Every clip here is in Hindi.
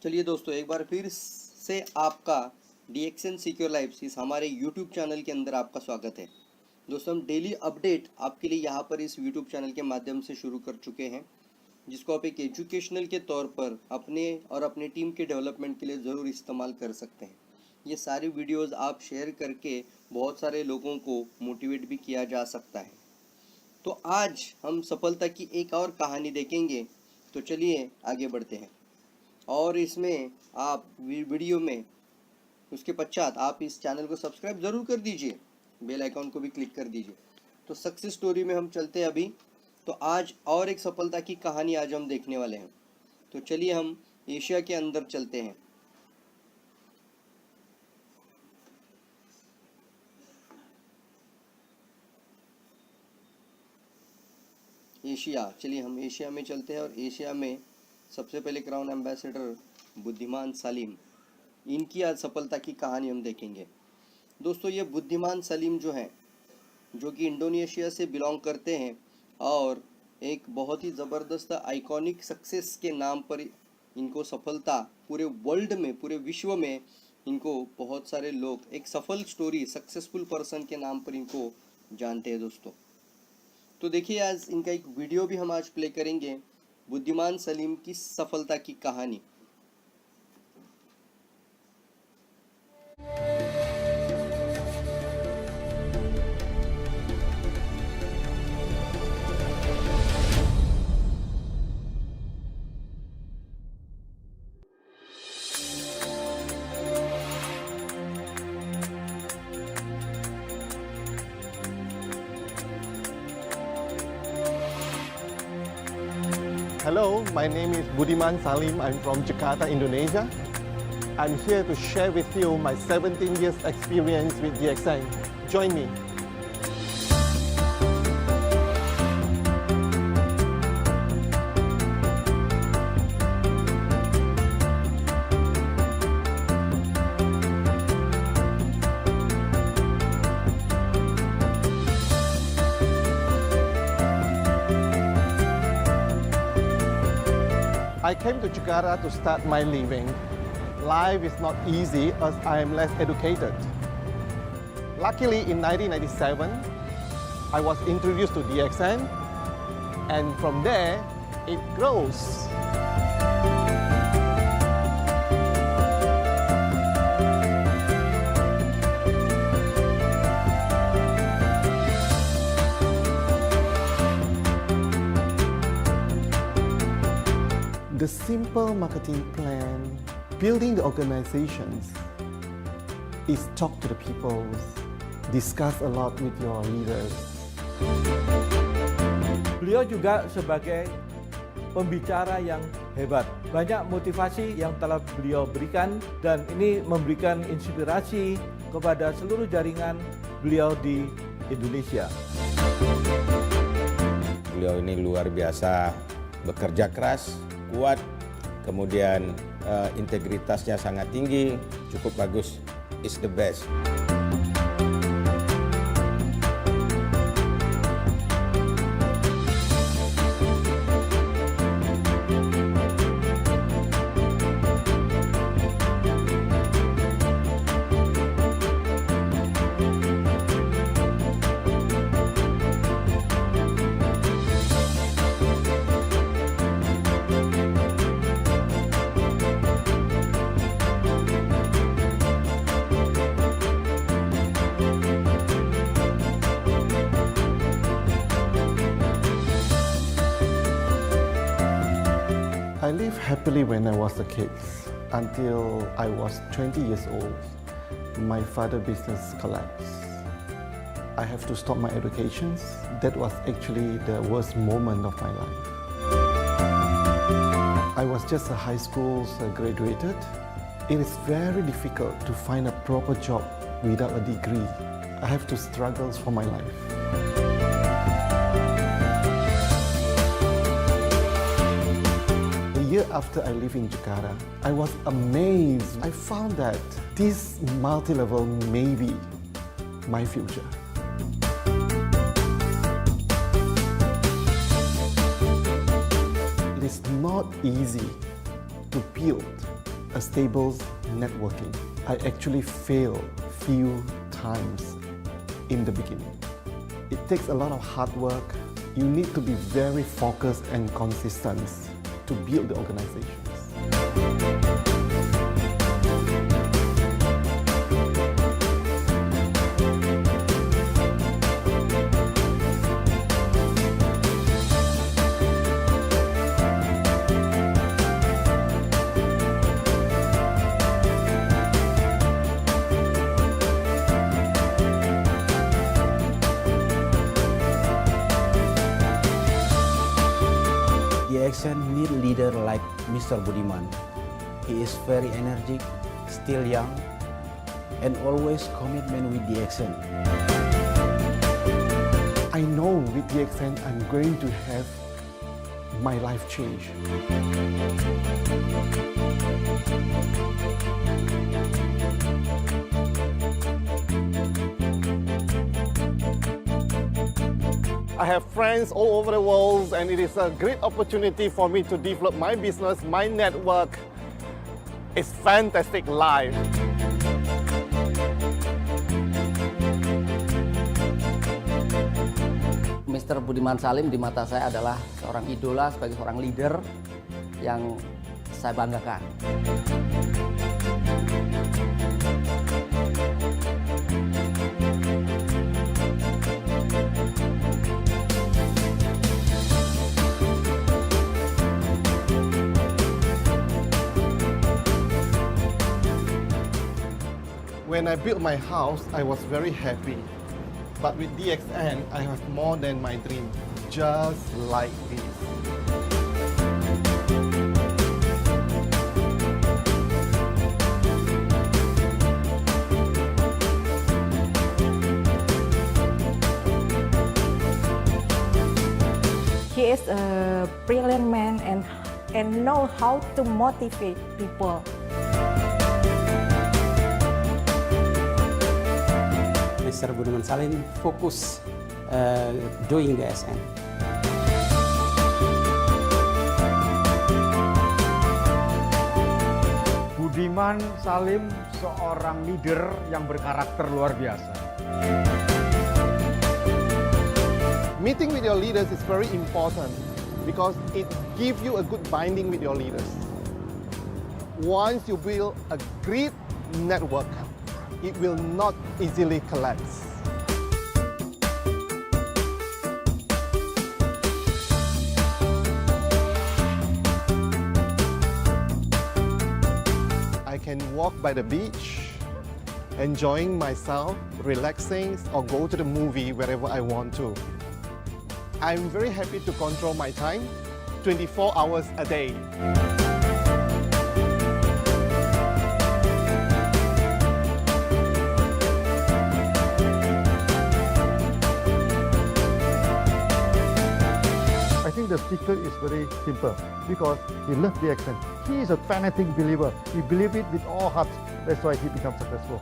चलिए दोस्तों, एक बार फिर से आपका DXN सिक्योर लाइफ्स इस हमारे यूट्यूब चैनल के अंदर आपका स्वागत है। दोस्तों, हम डेली अपडेट आपके लिए यहाँ पर इस यूट्यूब चैनल के माध्यम से शुरू कर चुके हैं, जिसको आप एक एजुकेशनल के तौर पर अपने और अपने टीम के डेवलपमेंट के लिए ज़रूर इस्तेमाल कर सकते हैं। ये सारी वीडियोज़ आप शेयर करके बहुत सारे लोगों को मोटिवेट भी किया जा सकता है। तो आज हम सफलता की एक और कहानी देखेंगे, तो चलिए आगे बढ़ते हैं। और इसमें आप वीडियो में उसके पश्चात आप इस चैनल को सब्सक्राइब ज़रूर कर दीजिए, बेल आइकॉन को भी क्लिक कर दीजिए। तो सक्सेस स्टोरी में हम चलते हैं अभी। तो आज और एक सफलता की कहानी आज हम देखने वाले हैं। तो चलिए हम एशिया के अंदर चलते हैं। एशिया, चलिए हम एशिया में चलते हैं। और एशिया में सबसे पहले क्राउन एम्बेसडर बुद्धिमान सलीम, इनकी आज सफलता की कहानी हम देखेंगे। दोस्तों, ये बुद्धिमान सलीम जो हैं, जो कि इंडोनेशिया से बिलोंग करते हैं और एक बहुत ही ज़बरदस्त आइकॉनिक सक्सेस के नाम पर इनको सफलता पूरे वर्ल्ड में, पूरे विश्व में इनको बहुत सारे लोग एक सफल स्टोरी, सक्सेसफुल पर्सन के नाम पर इनको जानते हैं। दोस्तों, तो देखिए आज इनका एक वीडियो भी हम आज प्ले करेंगे, बुद्धिमान सलीम की सफलता की कहानी। Hello, my name is Budiman Salim. I'm from Jakarta, Indonesia. I'm here to share with you my 17 years experience with DXN. Join me. I came to Jakarta to start my living. Life is not easy as I am less educated. Luckily, in 1997, I was introduced to DXN, and from there, it grows. The simple marketing plan, building the organizations, is talk to the people, discuss a lot with your leaders. Beliau juga sebagai pembicara yang hebat. Banyak motivasi yang telah beliau berikan dan ini memberikan inspirasi kepada seluruh jaringan beliau di Indonesia. Beliau ini luar biasa bekerja keras, kuat, kemudian integritasnya sangat tinggi, cukup bagus, is the best. I lived happily when I was a kid until I was 20 years old. My father's business collapsed. I have to stop my education. That was actually the worst moment of my life. I was just a high school graduated. It is very difficult to find a proper job without a degree. I have to struggle for my life. A year after I lived in Jakarta, I was amazed. I found that this multi-level may be my future. It is not easy to build a stable networking. I actually failed few times in the beginning. It takes a lot of hard work. You need to be very focused and consistent to build the organizations. DXN need leader like Mr. Budiman. He is very energetic, still young, and always commitment with DXN. I know with DXN I'm going to have my life change. I have friends all over the world, and it is a great opportunity for me to develop my business, my network. It's fantastic life. Mr. Budiman Salim di mata saya adalah seorang idola sebagai seorang leader yang saya banggakan. When I built my house, I was very happy. But with DXN, I have more than my dream, just like this. He is a brilliant man and know how to motivate people. Mr. Budiman Salim fokus doing DXN. Budiman Salim seorang leader yang berkarakter luar biasa. Meeting with your leaders is very important because it gives you a good binding with your leaders. Once you build a great network, it will not easily collapse. I can walk by the beach, enjoying myself, relaxing, or go to the movie wherever I want to. I'm very happy to control my time 24 hours a day. I think the secret is very simple because he loves DXN. He is a fanatic believer. He believes it with all heart. That's why he becomes successful.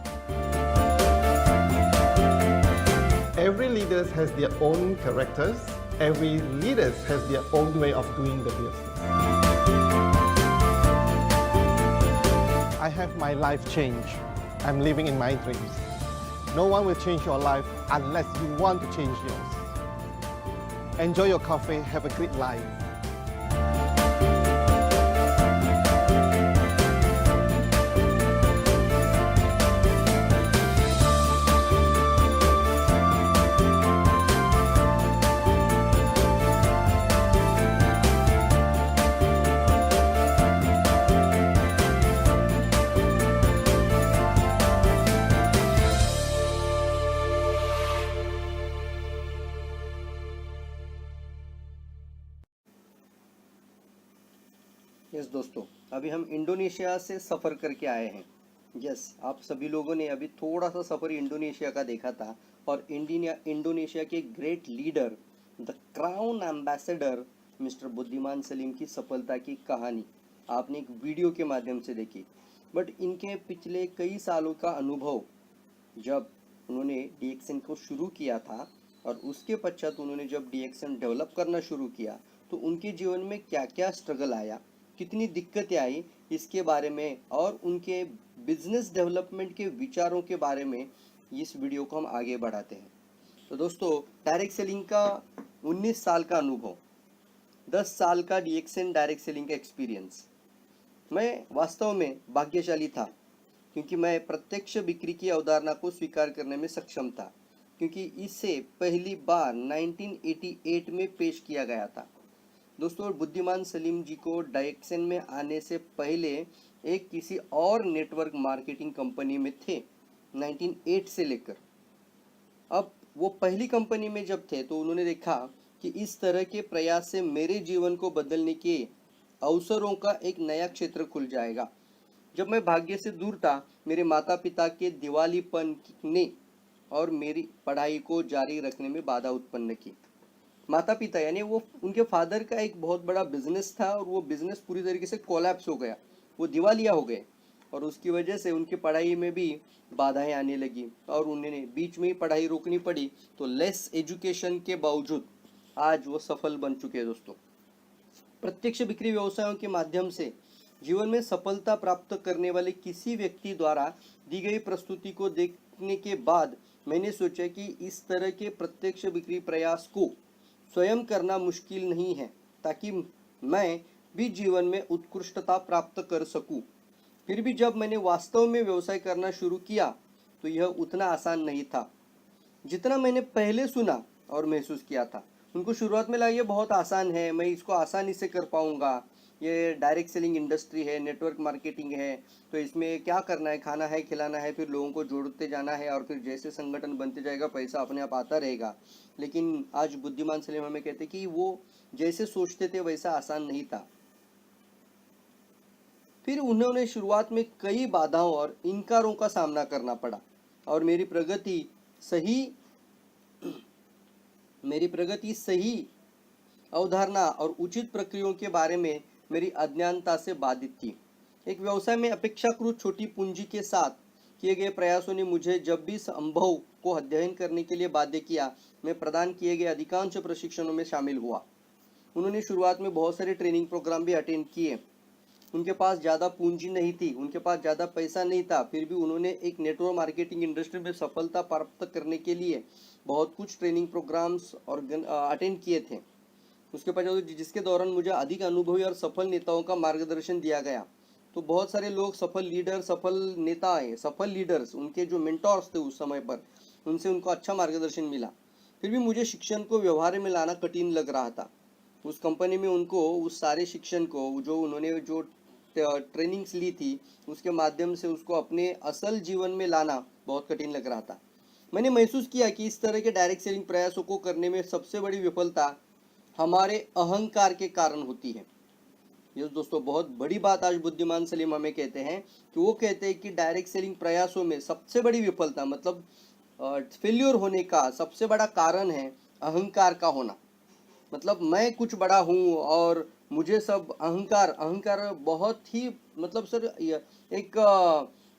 Every leader has their own characters. Every leader has their own way of doing the business. I have my life change. I'm living in my dreams. No one will change your life unless you want to change yours. Enjoy your coffee, have a great life. Yes दोस्तों, अभी हम इंडोनेशिया से सफ़र करके आए हैं। यस, आप सभी लोगों ने अभी थोड़ा सा सफ़र इंडोनेशिया का देखा था और इंडोनेशिया के great leader the crown ambassador mister बुद्धिमान सलीम की सफलता की कहानी आपने एक वीडियो के माध्यम से देखी। बट इनके पिछले कई सालों का अनुभव, जब उन्होंने DXN को शुरू किया था और उसके पश्चात उन्होंने जब DXN डेवलप करना शुरू किया तो उनके जीवन में क्या क्या स्ट्रगल आया, कितनी दिक्कतें आई, इसके बारे में और उनके बिजनेस डेवलपमेंट के विचारों के बारे में इस वीडियो को हम आगे बढ़ाते हैं। तो दोस्तों, डायरेक्ट सेलिंग का 19 साल का अनुभव, 10 साल का DXN डायरेक्ट सेलिंग का एक्सपीरियंस। मैं वास्तव में भाग्यशाली था क्योंकि मैं प्रत्यक्ष बिक्री की अवधारणा को स्वीकार करने में सक्षम था, क्योंकि इसे पहली बार 1988 में पेश किया गया था। दोस्तों, बुद्धिमान सलीम जी को DXN में आने से पहले एक किसी और नेटवर्क मार्केटिंग कंपनी में थे 1998 से लेकर। अब वो पहली कंपनी में जब थे तो उन्होंने देखा कि इस तरह के प्रयास से मेरे जीवन को बदलने के अवसरों का एक नया क्षेत्र खुल जाएगा। जब मैं भाग्य से दूर था, मेरे माता पिता के दिवालीपन ने और मेरी पढ़ाई को जारी रखने में बाधा उत्पन्न की। माता पिता यानी वो उनके फादर का एक बहुत बड़ा बिजनेस था और वो बिजनेस पूरी तरीके से कोलैप्स हो गया, वो दिवालिया हो गए और उसकी वजह से उनकी पढ़ाई में भी बाधाएं आने लगी और उन्हें बीच में ही पढ़ाई रोकनी पड़ी। तो लेस एजुकेशन के बावजूद आज वो सफल बन चुके हैं। दोस्तों, प्रत्यक्ष बिक्री व्यवसायों के माध्यम से जीवन में सफलता प्राप्त करने वाले किसी व्यक्ति द्वारा दी गई प्रस्तुति को देखने के बाद मैंने सोचा कि इस तरह के प्रत्यक्ष बिक्री प्रयास को स्वयं करना मुश्किल नहीं है, ताकि मैं भी जीवन में उत्कृष्टता प्राप्त कर सकूं। फिर भी जब मैंने वास्तव में व्यवसाय करना शुरू किया तो यह उतना आसान नहीं था जितना मैंने पहले सुना और महसूस किया था। उनको शुरुआत में लगा ये बहुत आसान है, मैं इसको आसानी से कर पाऊंगा, ये डायरेक्ट सेलिंग इंडस्ट्री है, नेटवर्क मार्केटिंग है, तो इसमें क्या करना है, खाना है, खिलाना है, फिर लोगों को जोड़ते जाना है और फिर जैसे संगठन बनते जाएगा पैसा अपने आप आता रहेगा। लेकिन आज बुद्धिमान सलीम हमें कहते कि वो जैसे सोचते थे वैसा आसान नहीं था। फिर उन्होंने शुरुआत में कई बाधाओं और इनकारों का सामना करना पड़ा और मेरी प्रगति सही अवधारणा और उचित प्रक्रियाओं के बारे में मेरी अज्ञानता से बाधित थी। एक व्यवसाय में अपेक्षाकृत छोटी पूंजी के साथ किए गए प्रयासों ने मुझे जब भी संभव को अध्ययन करने के लिए बाध्य किया। मैं प्रदान किए गए अधिकांश प्रशिक्षणों में शामिल हुआ। उन्होंने शुरुआत में बहुत सारे ट्रेनिंग प्रोग्राम भी अटेंड किए। उनके पास ज़्यादा पूंजी नहीं थी, उनके पास ज़्यादा पैसा नहीं था, फिर भी उन्होंने एक नेटवर्क मार्केटिंग इंडस्ट्री में सफलता प्राप्त करने के लिए बहुत कुछ ट्रेनिंग प्रोग्राम्स और अटेंड किए थे। उसके पश्चात जिसके दौरान मुझे अधिक अनुभवी और सफल नेताओं का मार्गदर्शन दिया गया। तो बहुत सारे लोग सफल लीडर, सफल नेता हैं, सफल लीडर्स, उनके जो मेंटोर्स थे उस समय पर, उनसे उनको अच्छा मार्गदर्शन मिला। फिर भी मुझे शिक्षण को व्यवहार में लाना कठिन लग रहा था। उस कंपनी में उनको उस सारे शिक्षण को जो उन्होंने जो ट्रेनिंग्स ली थी उसके माध्यम से उसको अपने असल जीवन में लाना बहुत कठिन लग रहा था। मैंने महसूस किया कि इस तरह के डायरेक्ट सेलिंग प्रयासों को करने में सबसे बड़ी विफलता हमारे अहंकार के कारण होती है। ये दोस्तों बहुत बड़ी बात आज बुद्धिमान सलीम हमें कहते हैं कि वो कहते हैं कि डायरेक्ट सेलिंग प्रयासों में सबसे बड़ी विफलता मतलब फेल्योर होने का सबसे बड़ा कारण है अहंकार का होना। मतलब मैं कुछ बड़ा हूँ और मुझे सब अहंकार बहुत ही मतलब सर एक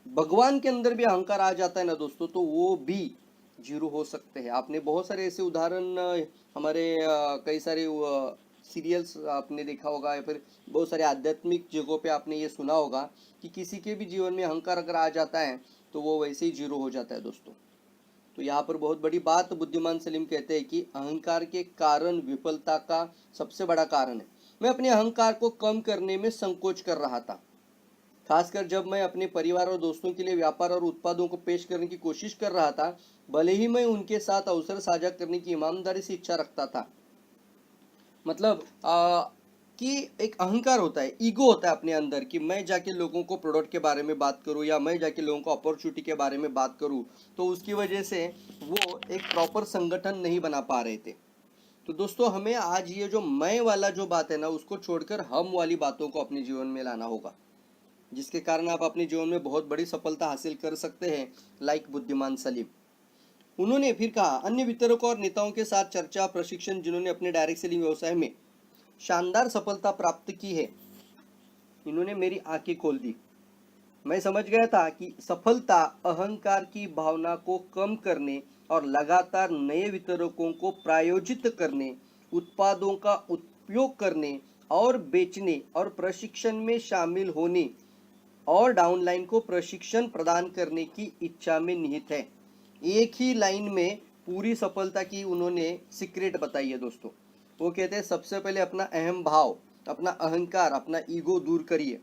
भगवान के अंदर भी अहंकार आ जाता है ना दोस्तों, तो वो भी जीरो हो सकते हैं। आपने बहुत सारे ऐसे उदाहरण हमारे कई सारे सीरियल्स आपने देखा होगा या फिर बहुत सारे आध्यात्मिक जगहों पे आपने ये सुना होगा कि किसी के भी जीवन में अहंकार अगर आ जाता है तो वो वैसे ही जीरो हो जाता है दोस्तों। तो यहाँ पर बहुत बड़ी बात बुद्धिमान सलीम कहते हैं कि अहंकार के कारण विफलता का सबसे बड़ा कारण है। मैं अपने अहंकार को कम करने में संकोच कर रहा था, खासकर जब मैं अपने परिवार और दोस्तों के लिए व्यापार और उत्पादों को पेश करने की कोशिश कर रहा था। भले ही मैं उनके साथ अवसर साझा करने की ईमानदारी से इच्छा रखता था, मतलब कि एक अहंकार होता है, ईगो होता है अपने अंदर कि मैं जाके लोगों को प्रोडक्ट के बारे में बात करूं या मैं जाके लोगों को अपॉर्चुनिटी के बारे में बात करूं, तो उसकी वजह से वो एक प्रॉपर संगठन नहीं बना पा रहे थे। तो दोस्तों हमें आज ये जो मैं वाला जो बात है ना उसको छोड़कर हम वाली बातों को अपने जीवन में लाना होगा, जिसके कारण आप अपने जीवन में बहुत बड़ी सफलता हासिल कर सकते हैं। लाइक बुद्धिमान सलीम, उन्होंने फिर कहा अन्य वितरकों और नेताओं के साथ चर्चा प्रशिक्षण जिन्होंने अपने डायरेक्ट सेलिंग व्यवसाय में शानदार सफलता प्राप्त की है, इन्होंने मेरी आंखें खोल दी। मैं समझ गया था कि सफलता अहंकार की भावना को कम करने और लगातार नए वितरकों को प्रायोजित करने, उत्पादों का उपयोग करने और बेचने और प्रशिक्षण में शामिल होने और डाउनलाइन को प्रशिक्षण प्रदान करने की इच्छा में निहित है। एक ही लाइन में पूरी सफलता की उन्होंने सीक्रेट बताई है दोस्तों। वो कहते हैं सबसे पहले अपना अहम भाव, अपना अहंकार, अपना ईगो दूर करिए।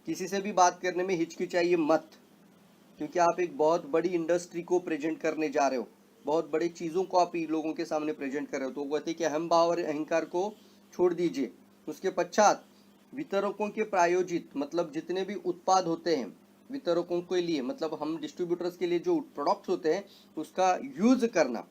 किसी से भी बात करने में हिचकिचाइए मत, क्योंकि आप एक बहुत बड़ी इंडस्ट्री को प्रेजेंट करने जा रहे हो, बहुत बड़ी चीज़ों को आप लोगों के सामने प्रेजेंट कर रहे हो। तो वो कहते हैं कि अहम भाव और अहंकार को छोड़ दीजिए। उसके पश्चात वितरकों के प्रायोजित, मतलब जितने भी उत्पाद होते हैं वितरकों के लिए, मतलब हम डिस्ट्रीब्यूटर्स के लिए जो प्रोडक्ट्स होते हैं उसका यूज़ करना,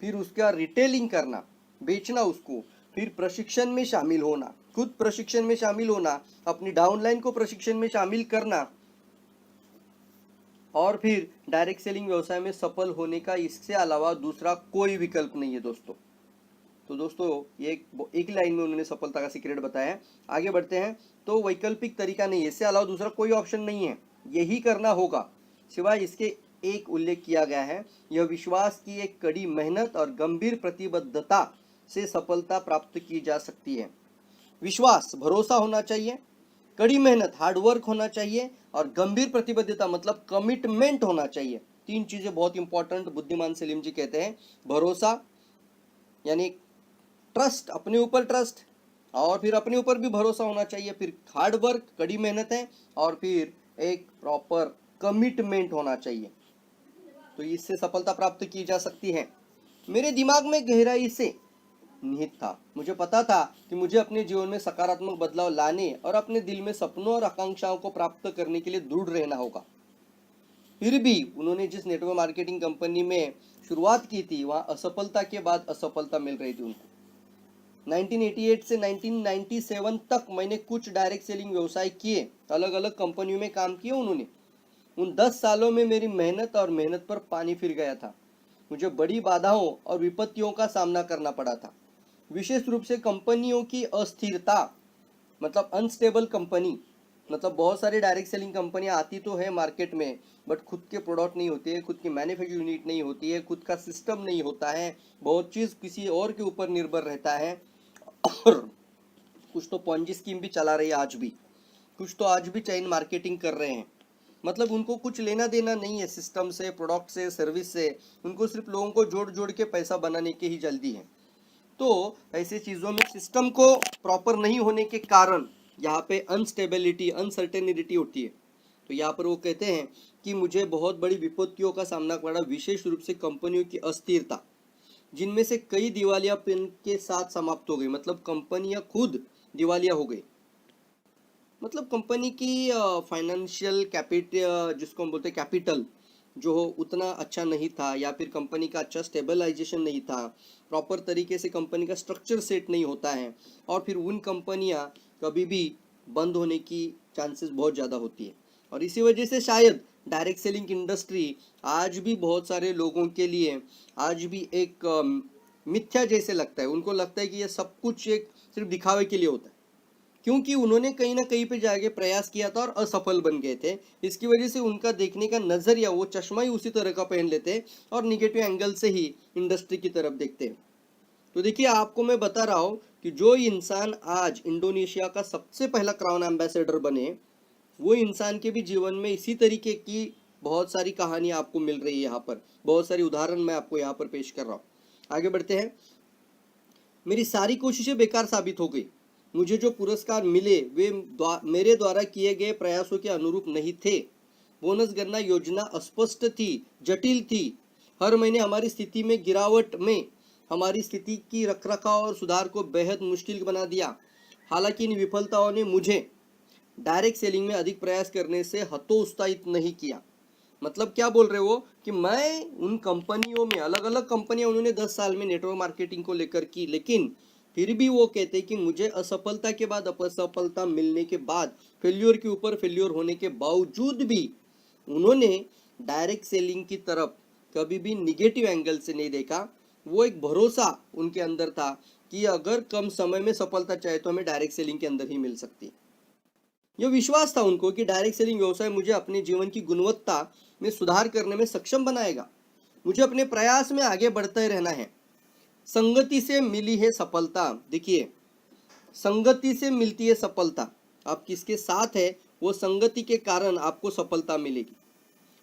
फिर उसका रिटेलिंग करना, बेचना उसको, फिर प्रशिक्षण में शामिल होना, खुद प्रशिक्षण में शामिल होना, अपनी डाउनलाइन को प्रशिक्षण में शामिल करना, और फिर डायरेक्ट सेलिंग व्यवसाय में सफल होने का इससे अलावा दूसरा कोई विकल्प नहीं है दोस्तों। तो दोस्तों ये एक लाइन में उन्होंने सफलता का सीक्रेट बताया है। आगे बढ़ते हैं। तो वैकल्पिक तरीका नहीं है, इससे अलावा दूसरा कोई ऑप्शन नहीं है, यही करना होगा। सिवाय इसके एक उल्लेख किया गया है, यह विश्वास की एक कड़ी मेहनत और गंभीर प्रतिबद्धता से सफलता प्राप्त की जा सकती है। विश्वास, भरोसा होना चाहिए, कड़ी मेहनत, हार्डवर्क होना चाहिए, और गंभीर प्रतिबद्धता मतलब कमिटमेंट होना चाहिए। तीन चीजें बहुत इंपॉर्टेंट बुद्धिमान सलीम जी कहते हैं। भरोसा यानी ट्रस्ट, अपने ऊपर ट्रस्ट, और फिर अपने ऊपर भी भरोसा होना चाहिए, फिर हार्डवर्क, कड़ी मेहनत है, और फिर एक प्रॉपर कमिटमेंट होना चाहिए। तो इससे सफलता प्राप्त की जा सकती है। मेरे दिमाग में गहराई से निहित था, मुझे पता था कि मुझे अपने जीवन में सकारात्मक बदलाव लाने और अपने दिल में सपनों और आकांक्षाओं को प्राप्त करने के लिए दृढ़ रहना होगा। फिर भी उन्होंने जिस नेटवर्क मार्केटिंग कंपनी में शुरुआत की थी, वहां असफलता के बाद असफलता मिल रही थी उनको। 1988 से 1997 तक मैंने कुछ डायरेक्ट सेलिंग व्यवसाय किए, अलग अलग कंपनियों में काम किया उन्होंने। उन 10 सालों में मेरी मेहनत पर पानी फिर गया था। मुझे बड़ी बाधाओं और विपत्तियों का सामना करना पड़ा था, विशेष रूप से कंपनियों की अस्थिरता, मतलब अनस्टेबल कंपनी। मतलब बहुत सारी डायरेक्ट सेलिंग कंपनियां आती तो है मार्केट में, बट खुद के प्रोडक्ट नहीं होते हैं, खुद की मैन्युफैक्चरिंग यूनिट नहीं होती है, खुद का सिस्टम नहीं होता है, बहुत चीज़ किसी और के ऊपर निर्भर रहता है। और कुछ तो पॉन्जी स्कीम भी चला रही है आज भी, कुछ तो आज भी चेन मार्केटिंग कर रहे हैं। मतलब उनको कुछ लेना देना नहीं है सिस्टम से, प्रोडक्ट से, सर्विस से, उनको सिर्फ लोगों को जोड़ जोड़ के पैसा बनाने की ही जल्दी है। तो ऐसे चीज़ों में सिस्टम को प्रॉपर नहीं होने के कारण यहाँ पे अनस्टेबिलिटी, अनसर्टेनिटी होती है। तो यहाँ पर वो कहते हैं कि मुझे बहुत बड़ी विपत्तियों का सामना पड़ा, विशेष रूप से कंपनियों की अस्थिरता, जिनमें से कई दिवालियापन के साथ समाप्त हो गई। मतलब कंपनियां खुद दिवालिया हो गई, मतलब कंपनी की फाइनेंशियल कैपिटल, जिसको हम बोलते हैं कैपिटल, जो उतना अच्छा नहीं था, या फिर कंपनी का अच्छा स्टेबलाइजेशन नहीं था, प्रॉपर तरीके से कंपनी का स्ट्रक्चर सेट नहीं होता है, और फिर उन कंपनियां कभी भी बंद होने की चांसेस बहुत ज़्यादा होती है। और इसी वजह से शायद डायरेक्ट सेलिंग इंडस्ट्री आज भी बहुत सारे लोगों के लिए आज भी एक मिथ्या जैसे लगता है। उनको लगता है कि ये सब कुछ एक सिर्फ दिखावे के लिए होता है, क्योंकि उन्होंने कहीं ना कहीं पे जाके प्रयास किया था और असफल बन गए थे। इसकी वजह से उनका देखने का नज़रिया, वो चश्मा ही उसी तरह का पहन लेते और निगेटिव एंगल से ही इंडस्ट्री की तरफ देखते हैं। तो देखिए, आपको मैं बता रहा हूँ कि जो इंसान आज इंडोनेशिया का सबसे पहला क्राउन एम्बेसडर बने, वो इंसान के भी जीवन में इसी तरीके की बहुत सारी कहानियाँ आपको मिल रही है। यहाँ पर बहुत सारी उदाहरण मैं आपको यहाँ पर पेश कर रहा हूँ। आगे बढ़ते हैं। मेरी सारी कोशिशें बेकार साबित हो गई। मुझे जो पुरस्कार मिले वे मेरे द्वारा किए गए प्रयासों के अनुरूप नहीं थे। बोनस गणना योजना अस्पष्ट थी, जटिल थी। हर महीने हमारी स्थिति में गिरावट में हमारी स्थिति की रखरखाव और सुधार को बेहद मुश्किल बना दिया। हालांकि इन विफलताओं ने मुझे डायरेक्ट सेलिंग में अधिक प्रयास करने से हतोत्साहित नहीं किया। मतलब क्या बोल रहे हो कि मैं उन कंपनियों में, अलग अलग कंपनियां उन्होंने 10 साल में नेटवर्क मार्केटिंग को लेकर की, लेकिन फिर भी वो कहते कि मुझे असफलता के बाद असफलता मिलने के बाद, फेल्योर के ऊपर फेल्योर होने के बावजूद भी उन्होंने डायरेक्ट सेलिंग की तरफ कभी भी निगेटिव एंगल से नहीं देखा। वो एक भरोसा उनके अंदर था कि अगर कम समय में सफलता चाहे तो हमें डायरेक्ट सेलिंग के अंदर ही मिल सकती है। यह विश्वास था उनको कि डायरेक्ट सेलिंग व्यवसाय मुझे अपने जीवन की गुणवत्ता में सुधार करने में सक्षम बनाएगा। मुझे अपने प्रयास में आगे बढ़ते रहना है। संगति से मिली है सफलता। देखिए, संगति से मिलती है सफलता। आप किसके साथ है वो संगति के कारण आपको सफलता मिलेगी।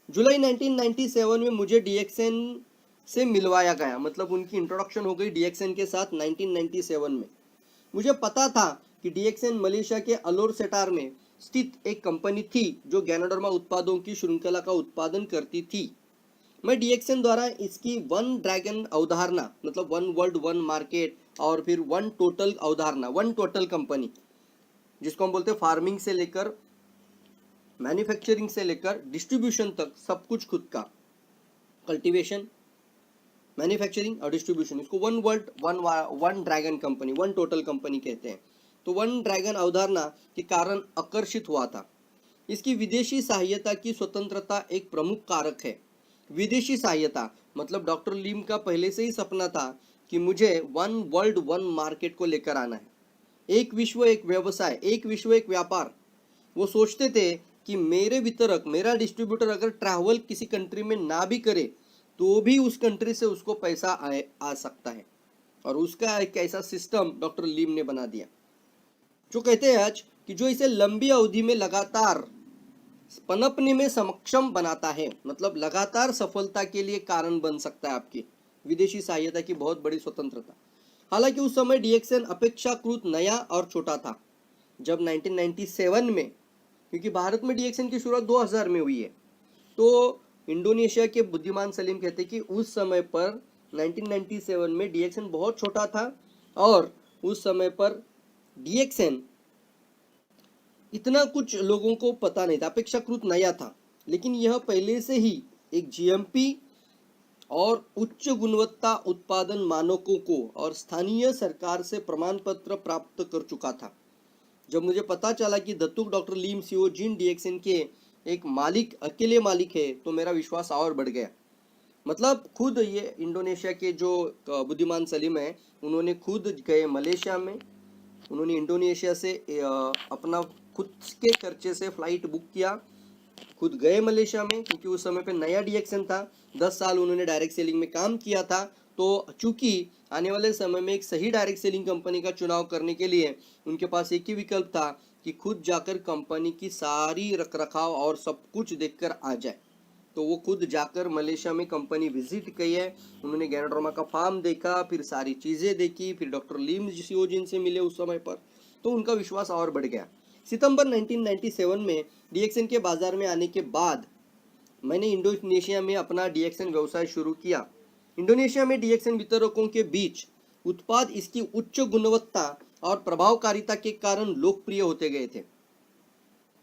जुलाई 1997 में मुझे डीएक्सएन से मिलवाया गया, मतलब उनकी इंट्रोडक्शन हो गई डीएक्सएन के साथ 1997 में। मुझे पता था कि डीएक्सएन मलेशिया के अलोर सेटार में स्थित एक कंपनी थी जो गैनोडर्मा उत्पादों की श्रृंखला का उत्पादन करती थी। मैं डीएक्सएन द्वारा इसकी वन ड्रैगन अवधारणा, मतलब वन वर्ल्ड वन मार्केट और फिर वन टोटल अवधारणा, वन टोटल कंपनी, जिसको हम बोलते हैं फार्मिंग से लेकर मैन्युफैक्चरिंग से लेकर डिस्ट्रीब्यूशन तक सब कुछ खुद का, कल्टीवेशन, मैन्युफैक्चरिंग और डिस्ट्रीब्यूशन, इसको one world one dragon company, one total company कहते हैं। तो वन ड्रैगन अवधारणा के कारण आकर्षित हुआ था। इसकी विदेशी सहायता की स्वतंत्रता एक प्रमुख कारक है। विदेशी सहायता मतलब डॉक्टर लीम का पहले से ही सपना था कि मुझे वन वर्ल्ड वन मार्केट को लेकर आना है, एक विश्व एक व्यवसाय, एक विश्व एक व्यापार। वो सोचते थे कि मेरे वितरक, मेरा डिस्ट्रीब्यूटर अगर ट्रैवल किसी कंट्री में ना भी करे तो भी उस कंट्री से उसको पैसा आ सकता है, और उसका एक ऐसा सिस्टम डॉक्टर लीम ने बना दिया, जो कहते हैं आज कि जो इसे लंबी अवधि में लगातार पनपने में सक्षम बनाता है, मतलब लगातार सफलता के लिए कारण बन सकता है आपकी विदेशी सहायता की बहुत बड़ी स्वतंत्रता। हालांकि उस समय डीएक्सएन अपेक्षाकृत नया और छोटा था। जब 1997 में, क्योंकि भारत में डीएक्सएन की शुरुआत 2000 में हुई है, तो इंडोनेशिया के बुद्धिमान सलीम कहते कि उस समय पर 1997 में डीएक्सएन बहुत छोटा था और उस समय पर डीएक्सएन इतना कुछ लोगों को पता नहीं था, अपेक्षाकृत नया था। लेकिन यह पहले से ही एक जीएमपी और उच्च गुणवत्ता उत्पादन मानकों को और स्थानीय सरकार से प्रमाण पत्र प्राप्त कर चुका था। जब मुझे पता चला कि दत्तुक डॉक्टर लीम सिओ जिन डीएक्सएन के एक मालिक, अकेले मालिक है, तो मेरा विश्वास और बढ़ गया। मतलब खुद ये इंडोनेशिया के जो बुद्धिमान सलीम है, उन्होंने खुद गए मलेशिया में, उन्होंने इंडोनेशिया से अपना खुद के खर्चे से फ्लाइट बुक किया, खुद गए मलेशिया में, क्योंकि उस समय पे नया डीएक्सएन था। 10 साल उन्होंने डायरेक्ट सेलिंग में काम किया था। तो चूंकि आने वाले समय में एक सही डायरेक्ट सेलिंग कंपनी का चुनाव करने के लिए उनके पास एक ही विकल्प था कि खुद जाकर कंपनी की सारी रखरखाव और सब कुछ देखकर आ जाए। तो वो खुद जाकर मलेशिया में कंपनी विजिट की है, उन्होंने गैनोडर्मा का फार्म देखा, फिर सारी चीज़ें देखी, फिर डॉक्टर लीम सिओ जिन से मिले उस समय पर, तो उनका विश्वास और बढ़ गया। सितंबर 1997 में डीएक्सएन के बाजार में आने के बाद मैंने इंडोनेशिया में अपना डीएक्सएन व्यवसाय शुरू किया। इंडोनेशिया में डीएक्सएन वितरकों के बीच उत्पाद इसकी उच्च गुणवत्ता और प्रभावकारिता के कारण लोकप्रिय होते गए थे।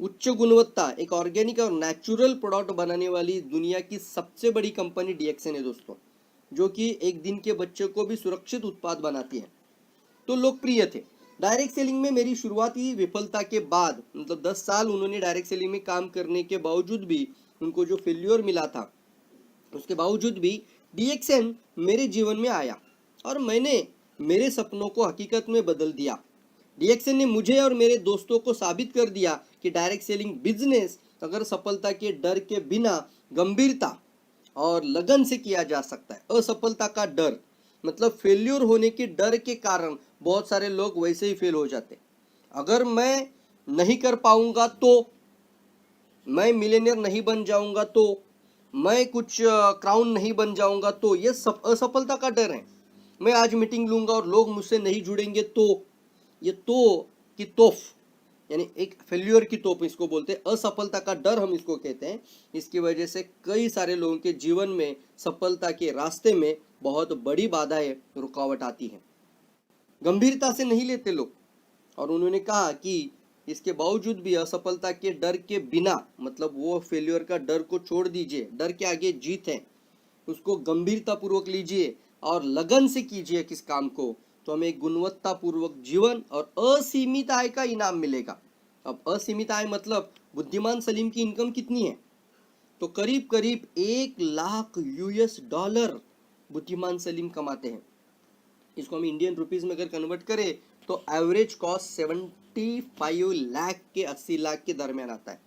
उच्च गुणवत्ता, एक ऑर्गेनिक और नेचुरल प्रोडक्ट बनाने वाली दुनिया की सबसे बड़ी कंपनी डीएक्सएन है दोस्तों, जो कि एक दिन के बच्चे को भी सुरक्षित उत्पाद बनाती है। तो लोकप्रिय थे। डायरेक्ट सेलिंग में मेरी शुरुआती विफलता के बाद, मतलब 10 साल उन्होंने डायरेक्ट सेलिंग में काम करने के बावजूद भी, उनको जो फेल्योर मिला था उसके बावजूद भी डीएक्सएन मेरे जीवन में आया और मैंने मेरे सपनों को हकीकत में बदल दिया। डीएक्सएन ने मुझे और मेरे दोस्तों को साबित कर दिया कि डायरेक्ट सेलिंग बिजनेस अगर सफलता के डर के बिना गंभीरता और लगन से किया जा सकता है। असफलता का डर मतलब फेल्योर होने के डर के कारण बहुत सारे लोग वैसे ही फेल हो जाते। अगर मैं नहीं कर पाऊंगा तो, मैं मिलियनेयर नहीं बन जाऊंगा तो, मैं कुछ क्राउन नहीं बन जाऊंगा तो, ये सब असफलता का डर है। मैं आज मीटिंग लूंगा और लोग मुझसे नहीं जुड़ेंगे तो, ये तो की तोफ, यानी एक फेल्योर की तोप इसको बोलते हैं। असफलता का डर हम इसको कहते हैं। इसकी वजह से कई सारे लोगों के जीवन में सफलता के रास्ते में बहुत बड़ी बाधाएं, रुकावट आती है। गंभीरता से नहीं लेते लोग। और उन्होंने कहा कि इसके बावजूद भी असफलता के डर के बिना, मतलब वो फेल्योर का डर को छोड़ दीजिए, डर के आगे जीत है, उसको गंभीरता पूर्वक लीजिए और लगन से कीजिए किस काम को, तो हमें एक गुणवत्ता पूर्वक जीवन और असीमित आय का इनाम मिलेगा। अब असीमित आय मतलब बुद्धिमान सलीम की इनकम कितनी है, तो करीब करीब 1 लाख $US बुद्धिमान सलीम कमाते हैं। इसको हम इंडियन रुपीज में अगर कन्वर्ट करें तो एवरेज कॉस्ट 75 लाख के 80 लाख के दरमियान आता है।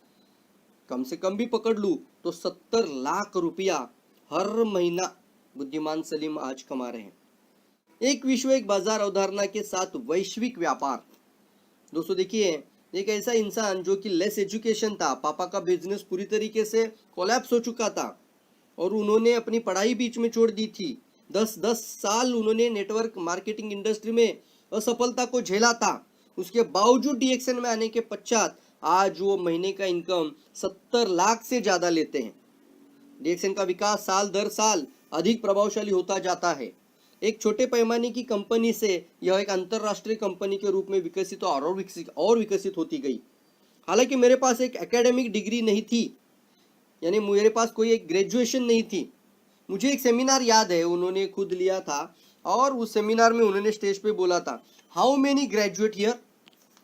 कम से कम भी पकड़ लूँ तो 70 लाख रुपया हर महीना बुद्धिमान सलीम आज कमा रहे हैं। एक विश्व एक बाजार अवधारणा के साथ वैश्विक व्यापार, दोस्तों देखिए, एक ऐसा इंसान जो कि लेस एजुकेशन था, पापा का बिजनेस पूरी तरीके से कोलैप्स हो चुका था और उन्होंने अपनी पढ़ाई बीच में छोड़ दी थी। 10 साल उन्होंने नेटवर्क मार्केटिंग इंडस्ट्री में असफलता को झेला था। उसके बावजूद डीएक्सएन में आने के पश्चात आज वो महीने का इनकम 70 लाख से ज़्यादा लेते हैं। डीएक्सएन का विकास साल दर साल अधिक प्रभावशाली होता जाता है। एक छोटे पैमाने की कंपनी से यह एक अंतरराष्ट्रीय कंपनी के रूप में विकसित और विकसित होती गई। हालांकि मेरे पास एक एकेडमिक डिग्री नहीं थी, यानी मेरे पास कोई एक ग्रेजुएशन नहीं थी। मुझे एक सेमिनार याद है, उन्होंने खुद लिया था और उस सेमिनार में उन्होंने स्टेज पे बोला था, हाउ मेनी ग्रेजुएट हियर,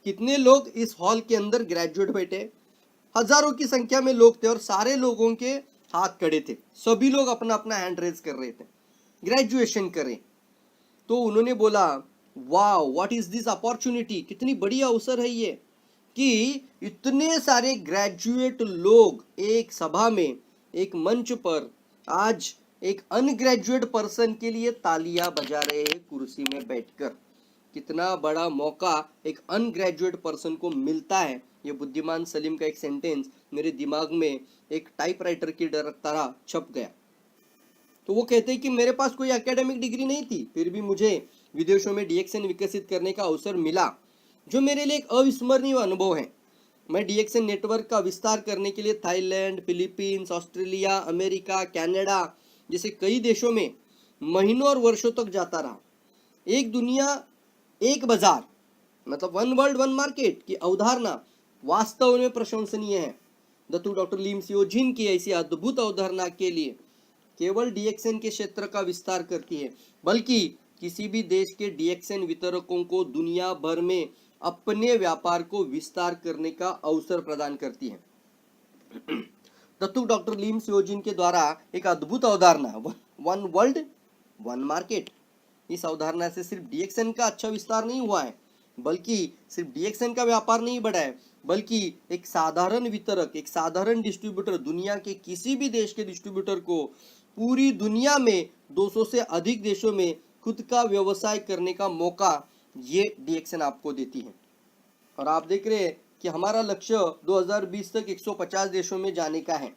कितने लोग इस हॉल के अंदर ग्रेजुएट बैठे। हजारों की संख्या में लोग थे और सारे लोगों के हाथ खड़े थे, सभी लोग अपना अपना हैंड रेज कर रहे थे, ग्रेजुएशन करें। तो उन्होंने बोला, wow what is this opportunity, कितनी बड़ी अवसर है ये कि इतने सारे ग्रेजुएट लोग एक सभा में, एक मंच पर आज एक अनग्रेजुएट पर्सन के लिए तालियां बजा रहे हैं कुर्सी में बैठकर। कितना बड़ा मौका एक अनग्रेजुएट पर्सन को मिलता है। ये बुद्धिमान सलीम का एक सेंटेंस मेरे दिमाग में एक टाइपराइटर की तरह छप गया। तो वो कहते हैं कि मेरे पास कोई एकेडमिक डिग्री नहीं थी, फिर भी मुझे विदेशों में डीएक्सएन विकसित करने का अवसर मिला, जो मेरे लिए एक अविस्मरणीय अनुभव है। मैं डीएक्सएन नेटवर्क का विस्तार करने के लिए Thailand, Philippines, Australia, America, Canada जैसे कई देशों में महीनों और वर्षों तक जाता रहा। एक दुनिया एक बाजार, मतलब वन वर्ल्ड वन मार्केट की अवधारणा वास्तव में प्रशंसनीय है। दत्तू डॉक्टर लीम सियोजिन की ऐसी अद्भुत अवधारणा के लिए केवल डीएक्सएन के क्षेत्र का विस्तार करती है, बल्कि किसी भी देश के डीएक्सएन वितरकों को दुनिया भर में अपने व्यापार को विस्तार करने का अवसर प्रदान करती है। दत्तू डॉक्टर लीम सियोजिन के द्वारा एक अद्भुत अवधारणा वन वर्ल्ड वन मार्केट, इस अवधारणा से सिर्फ डीएक्सएन का अच्छा विस्तार नहीं हुआ है, बल्कि सिर्फ डीएक्सएन का व्यापार नहीं बढ़ा है, बल्कि एक साधारण वितरक, एक साधारण डिस्ट्रीब्यूटर, दुनिया के किसी भी देश के डिस्ट्रीब्यूटर को पूरी दुनिया में 200 से अधिक देशों में खुद का व्यवसाय करने का मौका ये डीएक्सएन आपको देती है। और आप देख रहे हैं कि हमारा लक्ष्य 2020 तक 150 देशों में जाने का है।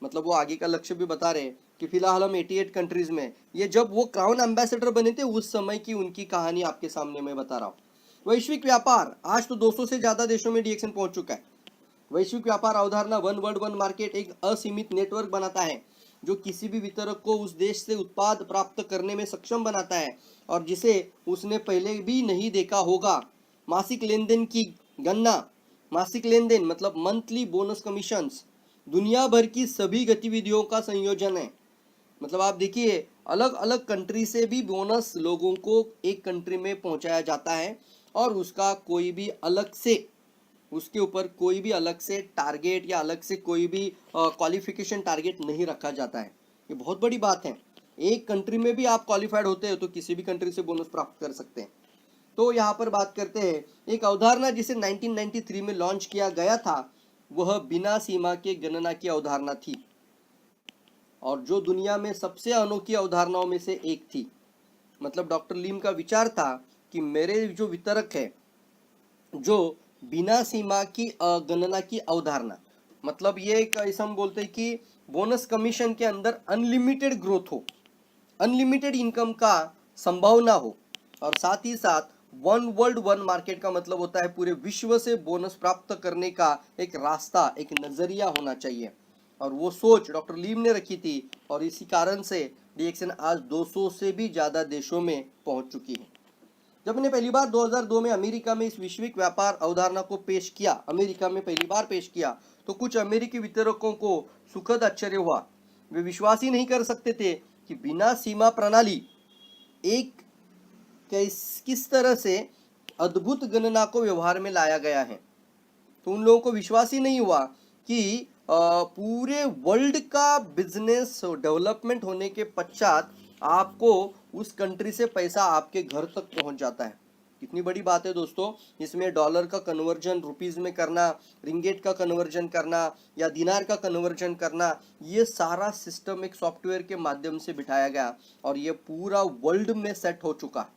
मतलब वो आगे का लक्ष्य भी बता रहे हैं कि फिलहाल हम 88 कंट्रीज में, ये जब वो क्राउन एम्बेसडर बने थे उस समय की उनकी कहानी आपके सामने मैं बता रहा हूँ। वैश्विक व्यापार, आज तो 200 से ज्यादा देशों में डीएक्सएन पहुंच चुका है। वैश्विक व्यापार अवधारणा वन वर्ल्ड वन मार्केट एक असीमित नेटवर्क बनाता है जो किसी भी वितरक को उस देश से उत्पाद प्राप्त करने में सक्षम बनाता है और जिसे उसने पहले भी नहीं देखा होगा। मासिक लेन देन की गणना, मासिक लेन देन मतलब मंथली बोनस कमीशंस दुनिया भर की सभी गतिविधियों का संयोजन है। मतलब आप देखिए, अलग अलग कंट्री से भी बोनस लोगों को एक कंट्री में पहुंचाया जाता है और उसका कोई भी अलग से, उसके ऊपर कोई भी अलग से टारगेट या अलग से कोई भी क्वालिफिकेशन टारगेट नहीं रखा जाता है। ये बहुत बड़ी बात है। एक कंट्री में भी आप क्वालिफाइड होते हो तो किसी भी कंट्री से बोनस प्राप्त कर सकते हैं। तो यहाँ पर बात करते हैं एक अवधारणा जिसे 1993 में लॉन्च किया गया था, वह बिना सीमा के गणना की अवधारणा थी और जो दुनिया में सबसे अनोखी अवधारणाओं में से एक थी। मतलब डॉक्टर लीम का विचार था कि मेरे जो वितरक है, जो बिना सीमा की गणना की अवधारणा, मतलब ये एक ऐसा हम बोलते हैं कि बोनस कमीशन के अंदर अनलिमिटेड ग्रोथ हो, अनलिमिटेड इनकम का संभावना हो और साथ ही साथ वन वर्ल्ड वन मार्केट का मतलब होता है पूरे विश्व से बोनस प्राप्त करने का एक रास्ता, एक नजरिया होना चाहिए। और वो सोच डॉक्टर लीम ने रखी थी और इसी कारण से डीएक्सएन आज 200 से भी ज़्यादा देशों में पहुंच चुकी है। जब मैंने पहली बार 2002 में अमेरिका में इस वैश्विक व्यापार अवधारणा को पेश किया, अमेरिका में पहली बार पेश किया, तो कुछ अमेरिकी वितरकों को सुखद आश्चर्य हुआ। वे विश्वास ही नहीं कर सकते थे कि बिना सीमा प्रणाली एक किस तरह से अद्भुत गणना को व्यवहार में लाया गया है। तो उन लोगों को विश्वास ही नहीं हुआ कि पूरे वर्ल्ड का बिजनेस डेवलपमेंट होने के पश्चात आपको उस कंट्री से पैसा आपके घर तक पहुंच जाता है। कितनी बड़ी बात है दोस्तों। इसमें डॉलर का कन्वर्जन रुपीस में करना, रिंगेट का कन्वर्जन करना या दिनार का कन्वर्जन करना, ये सारा सिस्टम एक सॉफ्टवेयर के माध्यम से बिठाया गया और ये पूरा वर्ल्ड में सेट हो चुका।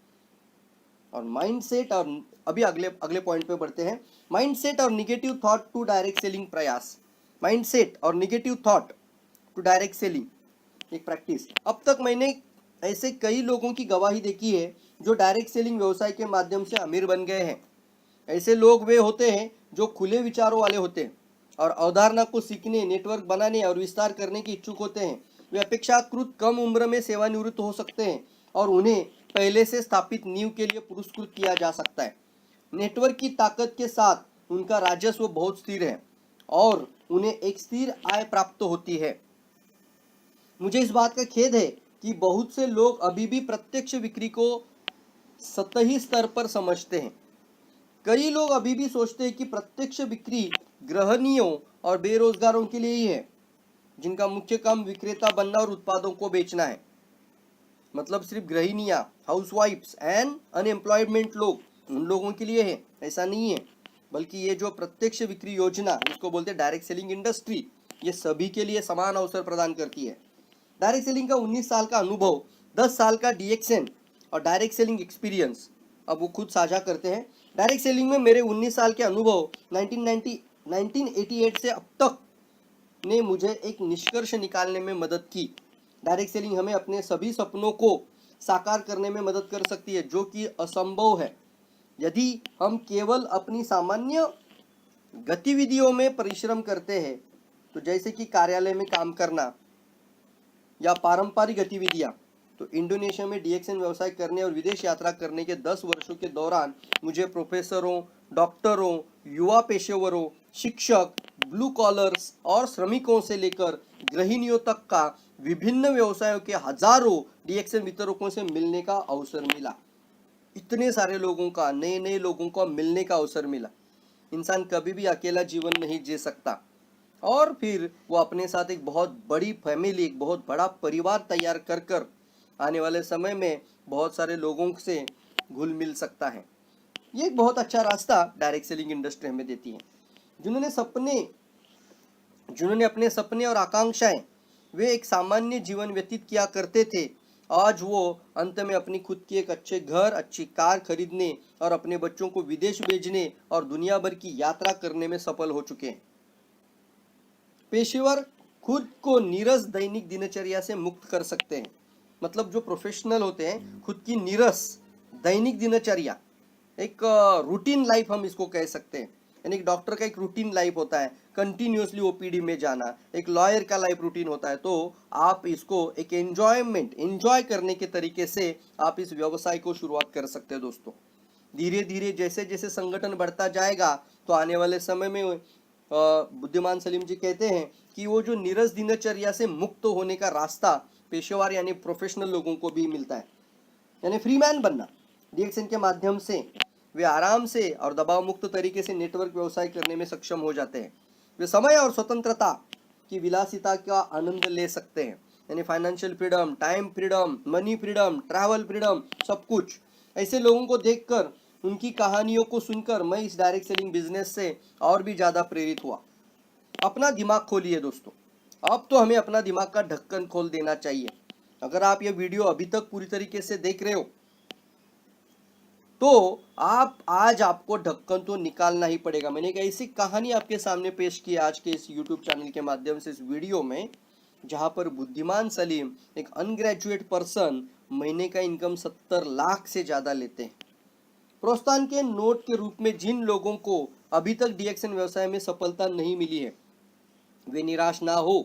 और माइंडसेट और अभी अगले पॉइंट पे बढ़ते हैं। माइंडसेट और negative thought to direct selling प्रयास। माइंडसेट और negative thought to direct selling एक प्रैक्टिस। अब तक मैंने ऐसे कई लोगों की गवाही देखी है जो डायरेक्ट सेलिंग व्यवसाय के माध्यम से अमीर बन गए हैं। ऐसे लोग वे होते हैं जो खुले विचारों वाले होते हैं और अवधारणा को सीखने, नेटवर्क बनाने और विस्तार करने के इच्छुक होते हैं। वे अपेक्षाकृत कम उम्र में सेवानिवृत्त हो सकते हैं और उन्हें पहले से स्थापित नींव के लिए पुरस्कृत किया जा सकता है। नेटवर्क की ताकत के साथ उनका राजस्व बहुत स्थिर है और उन्हें एक स्थिर आय प्राप्त होती है। मुझे इस बात का खेद है कि बहुत से लोग अभी भी प्रत्यक्ष बिक्री को सतही स्तर पर समझते हैं। कई लोग अभी भी सोचते हैं कि प्रत्यक्ष बिक्री गृहणियों और बेरोजगारों के लिए ही है, जिनका मुख्य काम विक्रेता बनना और उत्पादों को बेचना है। मतलब सिर्फ गृहिणियां, हाउसवाइफ्स एंड अनएम्प्लॉयमेंट लोग, उन लोगों के लिए है, ऐसा नहीं है। बल्कि ये जो प्रत्यक्ष बिक्री योजना, इसको बोलते हैं डायरेक्ट सेलिंग इंडस्ट्री, ये सभी के लिए समान अवसर प्रदान करती है। डायरेक्ट सेलिंग का 19 साल का अनुभव, 10 साल का DXN और डायरेक्ट सेलिंग एक्सपीरियंस, अब वो खुद साझा करते हैं। डायरेक्ट सेलिंग में मेरे 19 साल के अनुभव 1988 से अब तक ने मुझे एक निष्कर्ष निकालने में मदद की। डायरेक्ट सेलिंग हमें अपने सभी सपनों को साकार करने में मदद कर सकती है, जो कि असंभव है यदि हम केवल अपनी सामान्य गतिविधियों में परिश्रम करते हैं। तो जैसे कि कार्यालय में काम करना या पारंपरिक गतिविधियां। तो इंडोनेशिया में DXN व्यवसाय करने और विदेश यात्रा करने के 10 वर्षों के दौरान मुझे प्रोफेसरों, डॉक्टरों, युवा पेशेवरों, शिक्षक, ब्लू कॉलर्स और श्रमिकों से लेकर गृहिणियों तक का विभिन्न व्यवसायों के हजारों DXN वितरकों से मिलने का अवसर मिला। इतने सारे लोगों का, नए नए लोगों को मिलने का अवसर मिला। इंसान कभी भी अकेला जीवन नहीं जी सकता और फिर वो अपने साथ एक बहुत बड़ी फैमिली, एक बहुत बड़ा परिवार तैयार कर कर आने वाले समय में बहुत सारे लोगों से घुल मिल सकता है। ये एक बहुत अच्छा रास्ता डायरेक्ट सेलिंग इंडस्ट्री हमें देती है। जिन्होंने अपने सपने और आकांक्षाएं वे एक सामान्य जीवन व्यतीत किया करते थे, आज वो अंत में अपनी खुद की एक अच्छे घर, अच्छी कार खरीदने और अपने बच्चों को विदेश भेजने और दुनिया भर की यात्रा करने में सफल हो चुके हैं। पेशेवर खुद को नीरस दैनिक दिनचर्या से मुक्त कर सकते हैं। मतलब जो प्रोफेशनल होते हैं, खुद की नीरस दैनिक दिनचर्या, एक रूटीन लाइफ हम इसको कह सकते हैं। यानी एक डॉक्टर का एक रूटीन लाइफ होता है, कंटिन्यूसली OPD में जाना। एक लॉयर का लाइफ रूटीन होता है। तो आप इसको एक एंजॉय करने के तरीके से आप इस व्यवसाय को शुरुआत कर सकते हैं। दोस्तों, धीरे धीरे जैसे जैसे संगठन बढ़ता जाएगा तो आने वाले समय में बुद्धिमान सलीम जी कहते हैं कि वो जो नीरस दिनचर्या से मुक्त होने का रास्ता पेशेवर यानी प्रोफेशनल लोगों को भी मिलता है। यानी फ्रीमैन बनना। DXN के माध्यम से वे आराम से और दबाव मुक्त तरीके से नेटवर्क व्यवसाय करने में सक्षम हो जाते हैं। वे समय और स्वतंत्रता की विलासिता का आनंद ले सकते हैं। यानी financial freedom, time freedom, money freedom, travel freedom, सब कुछ। ऐसे लोगों को देखकर, उनकी कहानियों को सुनकर मैं इस डायरेक्ट सेलिंग बिजनेस से और भी ज़्यादा प्रेरित हुआ। अपना दिमाग खोलिए दोस्तों। अब तो हमें अपना दिमाग का ढक्कन खोल देना चाहिए। अगर आप ये वीडियो अभी तक पूरी तरीके से देख रहे हो तो आज आपको ढक्कन तो निकालना ही पड़ेगा। मैंने एक ऐसी कहानी आपके सामने पेश की आज के इस YouTube चैनल के माध्यम से, इस वीडियो में, जहां पर बुद्धिमान सलीम, एक अनग्रेजुएट पर्सन, महीने का इनकम 70 लाख से ज़्यादा लेते हैं। प्रोत्साहन के नोट के रूप में जिन लोगों को अभी तक DXN व्यवसाय में सफलता नहीं मिली है, वे निराश ना हो।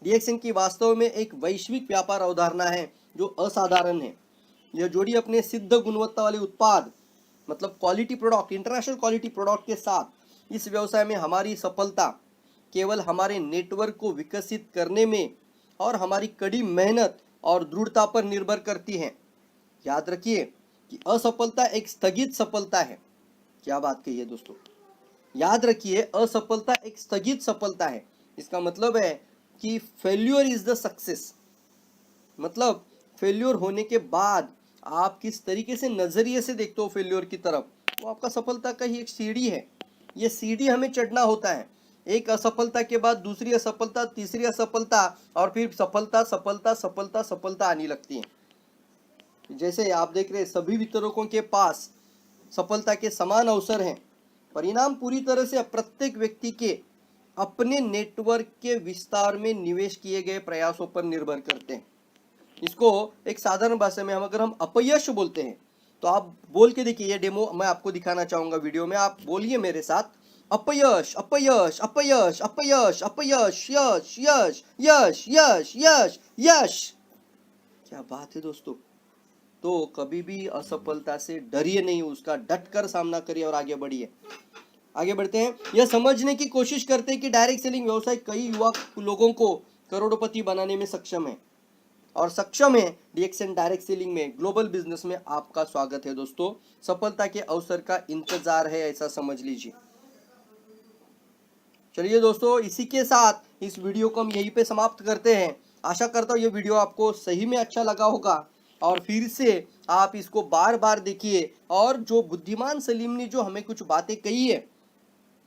DXN की वास्तव में एक वैश्विक व्यापार अवधारणा है जो असाधारण है। यह जोड़ी अपने सिद्ध गुणवत्ता वाले उत्पाद, मतलब quality product, international quality product के साथ इस व्यवसाय में हमारी सफलता केवल हमारे नेटवर्क को विकसित करने में और हमारी कड़ी मेहनत और दृढ़ता पर निर्भर करती है। याद रखिए कि असफलता एक स्थगित सफलता है। क्या बात कही है दोस्तों? याद रखिए, असफलता एक स्थगित सफलता है। इसका मतलब है कि फेल्योर इज द सक्सेस। मतलब फेल्योर होने के बाद आप किस तरीके से नजरिए से देखते हो फेल्योर की तरफ, वो आपका सफलता का ही एक सीढ़ी है। ये सीढ़ी हमें चढ़ना होता है। एक असफलता के बाद दूसरी असफलता, तीसरी असफलता और फिर सफलता सफलता सफलता सफलता आने लगती है। जैसे आप देख रहे हैं सभी वितरकों के पास सफलता के समान अवसर हैं। परिणाम पूरी तरह से प्रत्येक व्यक्ति के अपने नेटवर्क के विस्तार में निवेश किए गए प्रयासों पर निर्भर करते हैं। इसको एक साधारण भाषा में अगर हम अपयश बोलते हैं तो आप बोल के देखिए, ये डेमो मैं आपको दिखाना चाहूंगा वीडियो में। आप बोलिए मेरे साथ, अपयश अपयश अपयश अपयश अपयश, यश यश यश यश यश यश। क्या बात है दोस्तों। तो कभी भी असफलता से डरिए नहीं, उसका डटकर सामना करिए और आगे बढ़िए। आगे बढ़ते हैं। यह समझने की कोशिश करते हैं कि डायरेक्ट सेलिंग व्यवसाय कई युवा लोगों को करोड़पति बनाने में सक्षम है और सक्षम है। DXN डायरेक्ट सेलिंग में, ग्लोबल बिजनेस में आपका स्वागत है दोस्तों। सफलता के अवसर का इंतजार है, ऐसा समझ लीजिए। चलिए दोस्तों, इसी के साथ इस वीडियो को हम यहीं पे समाप्त करते हैं। आशा करता हूँ ये वीडियो आपको सही में अच्छा लगा होगा और फिर से आप इसको बार बार देखिए। और जो बुद्धिमान सलीम ने जो हमें कुछ बातें कही है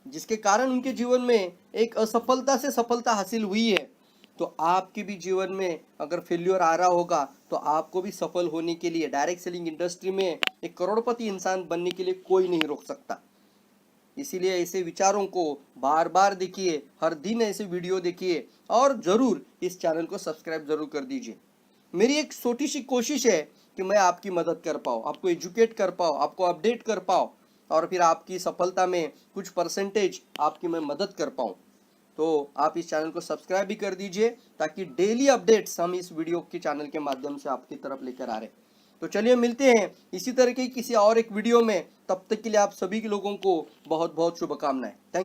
जिसके कारण उनके जीवन में एक असफलता से सफलता हासिल हुई है, तो आपके भी जीवन में अगर फेल्योर आ रहा होगा तो आपको भी सफल होने के लिए डायरेक्ट सेलिंग इंडस्ट्री में एक करोड़पति इंसान बनने के लिए कोई नहीं रोक सकता। इसीलिए ऐसे विचारों को बार बार देखिए, हर दिन ऐसे वीडियो देखिए और जरूर इस चैनल को सब्सक्राइब जरूर कर दीजिए। मेरी एक छोटी सी कोशिश है कि मैं आपकी मदद कर पाऊँ, आपको एजुकेट कर पाऊँ, आपको अपडेट कर पाऊँ और फिर आपकी सफलता में कुछ परसेंटेज आपकी मैं मदद कर पाऊँ। तो आप इस चैनल को सब्सक्राइब भी कर दीजिए ताकि डेली अपडेट्स हम इस वीडियो के चैनल के माध्यम से आपकी तरफ लेकर आ रहे हैं। तो चलिए मिलते हैं इसी तरह के किसी और एक वीडियो में। तब तक के लिए आप सभी के लोगों को बहुत बहुत शुभकामनाएं। थैंक